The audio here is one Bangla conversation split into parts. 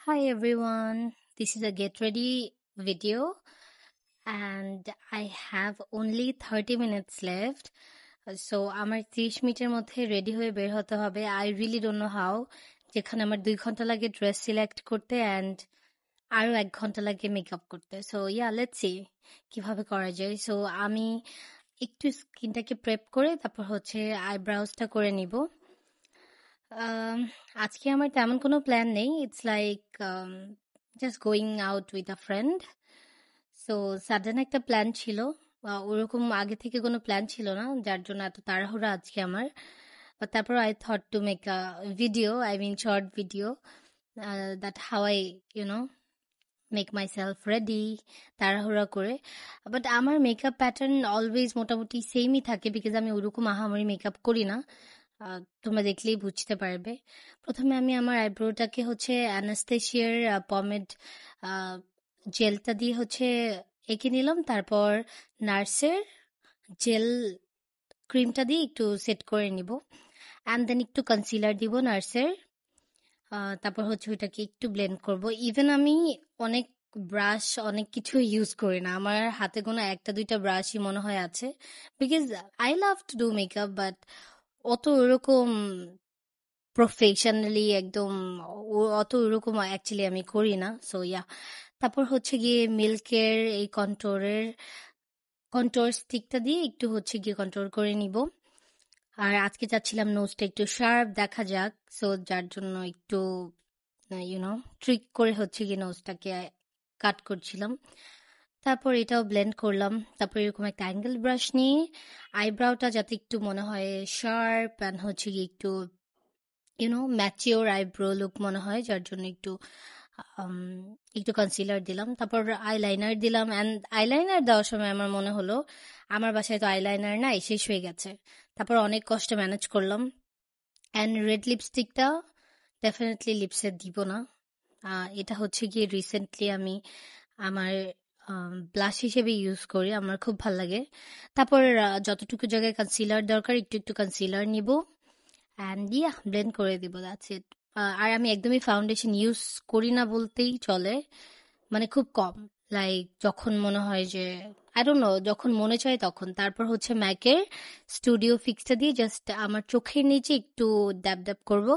Hi everyone, this is a get ready video and I have only 30 minutes left. So আমার 30 মিনিটের মধ্যে রেডি হয়ে বের হতে হবে। I really don't know how, যেখানে আমার 2 ঘন্টা লাগে ড্রেস সিলেক্ট করতে and আরো 1 ঘন্টা লাগে মেকআপ করতে। So yeah, let's see কিভাবে করা যায়। So আমি একটু স্কিনটাকে প্রেপ করে তারপর হচ্ছে আইব্রাউজটা করে নিব। আজকে আমার তেমন কোনো প্ল্যান নেই। It's like just going out with a friend. So sudden একটা প্ল্যান ছিল। ওরকম আগে থেকে কোনো প্ল্যান ছিল না, যার জন্য এত তাড়াহুড়া আজকে আমার। But তারপর I thought to make a video, I mean short video, that how I make myself ready তাড়াহুড়া করে। বাট আমার মেকআপ প্যাটার্ন অলওয়েজ মোটামুটি সেমই থাকে, বিকজ আমি ওরকম আহামরি মেকআপ করি না। তোমরা দেখলেই বুঝতে পারবে। প্রথমে আমি আমার আইব্রোটাকে হচ্ছে অ্যানাস্তেশিয়ার পমেড জেলটা দিয়ে হচ্ছে এঁকে নিলাম। তারপর নার্সের জেল ক্রিমটা দিয়ে একটু সেট করে নিব, অ্যান্ড দেন একটু কনসিলার দিব নার্সের। তারপর হচ্ছে ওইটাকে একটু ব্লেন্ড করব। ইভেন আমি অনেক ব্রাশ অনেক কিছু ইউজ করি না, আমার হাতে কোনো একটা দুইটা ব্রাশই মনে হয় আছে, because I love to do makeup, but অত ওরকম প্রফেশনালি একদম অত ওরকম অ্যাকচুয়ালি আমি করি না। সো ইয়া, তারপর হচ্ছে গিয়ে মিল্কের এই কন্ট্রোর স্টিকটা দিয়ে একটু হচ্ছে গিয়ে কন্ট্রোল করে নিব। আর আজকে চাচ্ছিলাম নোজটা একটু শার্প দেখা যাক, সো যার জন্য একটু ট্রিক করে হচ্ছে গিয়ে নোজটাকে কাট করছিলাম। তারপর এটাও ব্লেন্ড করলাম। তারপর এরকম একটা অ্যাঙ্গেল ব্রাশ নিয়ে আইব্রাউটা যাতে একটু মনে হয় শার্প অ্যান্ড হচ্ছে গিয়ে একটু ম্যাচিওর আইব্রো লুক মনে হয়, যার জন্য একটু কনসিলার দিলাম। তারপর আইলাইনার দিলাম, অ্যান্ড আইলাইনার দেওয়ার সময় আমার মনে হলো আমার বাসায় তো আইলাইনার নাই, শেষ হয়ে গেছে। তারপর অনেক কষ্টে ম্যানেজ করলাম। অ্যান্ড রেড লিপস্টিকটা ডেফিনেটলি লিপসে দিব না। এটা হচ্ছে গিয়ে রিসেন্টলি আমি আমার ব্লাশ হিসেবে ইউজ করি, আমার খুব ভাল লাগে। তারপর যতটুকু জায়গায় কনসিলার দরকার একটু একটু কনসিলার নিব, অ্যান্ড ইয়া ব্লেন্ড করে দিব, দ্যাটস ইট। আর আমি একদমই ফাউন্ডেশন ইউজ করি না বলতেই চলে, মানে খুব কম। লাইক যখন মনে হয় যে আই ডোন্ট নো, যখন মনে চায় তখন। তারপর হচ্ছে ম্যাকের স্টুডিও ফিক্সটা দিয়ে জাস্ট আমার চোখের নিচে একটু ড্যাব ড্যাব করবো,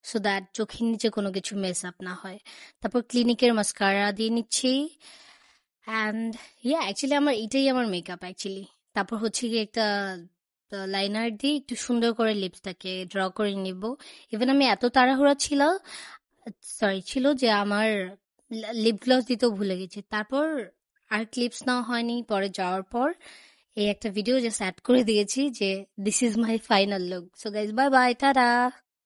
সো দ্যাট চোখের নিচে কোনো কিছু মেস আপ না হয়। তারপর ক্লিনিকের মাস্কারা দিয়ে নিচ্ছি, অ্যান্ড ইয়া অ্যাকচুয়ালি আমার এটাই আমার মেকআপ অ্যাকচুয়ালি। তারপর হচ্ছে গিয়ে একটা লাইনার দিয়ে একটু সুন্দর করে লিপসটাকে ড্র করে নিব। ইভেন আমি এত তাড়াহুড়া ছিল যে আমার লিপ গ্লস দিতেও ভুলে গেছি। তারপর আর ক্লিপস নেওয়া হয়নি, পরে যাওয়ার পর এই একটা ভিডিও জাস্ট অ্যাড করে দিয়েছি যে this is my final look. So guys, bye bye, tata.